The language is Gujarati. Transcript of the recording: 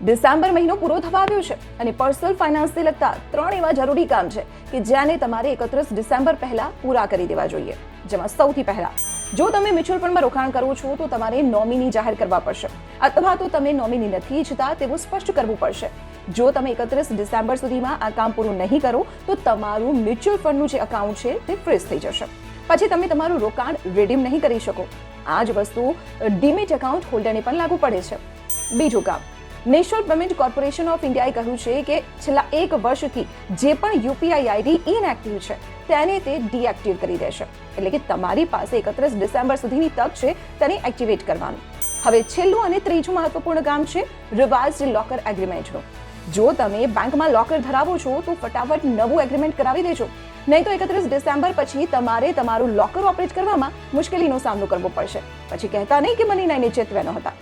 ડિસેમ્બર મહિનો પૂરો થવા આવ્યો છે અને પર્સનલ ફાઇનાન્સને લગતા 3 એવા જરૂરી કામ છે કે જેને તમારે 31 ડિસેમ્બર પહેલા પૂરા કરી દેવા જોઈએ. જેમાં સૌથી પહેલા, જો તમે મ્યુચ્યુઅલ ફંડમાં રોકાણ કરો છો તો તમારે નોમિની જાહેર કરવા પડશે, અથવા તો તમે નોમિની નથી ઈચ્છતા તેવું સ્પષ્ટ કરવું પડશે. જો તમે 31 ડિસેમ્બર સુધીમાં આ કામ પૂરું નહીં કરો તો તમારું મ્યુચ્યુઅલ ફંડનું જે એકાઉન્ટ છે તે ફ્રીઝ થઈ જશે. પછી તમે તમારું રોકાણ રિડીમ નહીં કરી શકો. આ જ વસ્તુ ડીમેટ એકાઉન્ટ હોલ્ડરને પણ લાગુ પડે છે. બીજું કામ, નેશનલ પેમેન્ટ કોર્પોરેશન ઓફ ઇન્ડિયાએ કહ્યું છે કે છેલ્લા 1 વર્ષથી જે પણ યુપીઆઈ આઈડી ઇનએક્ટિવ છે તેને તે ડીએક્ટિવ કરી દેશે. એટલે કે તમારી પાસે 31 ડિસેમ્બર સુધીની તક છે તેને એક્ટિવેટ કરવાનું. હવે છેલ્લું અને ત્રીજું મહત્વપૂર્ણ કામ છે રિવાઇઝ્ડ લોકર એગ્રીમેન્ટનું. જો તમે બેંકમાં લોકર ધરાવો છો તો ફટાફટ નવું એગ્રીમેન્ટ કરાવી દેજો, નહીં તો 31 ડિસેમ્બર પછી તમારે તમારું લોકર ઓપરેટ કરવામાં મુશ્કેલીનો સામનો કરવો પડશે. પછી કહેતા નહીં કે મની નાઈને ચેતવ્યા ન હતા.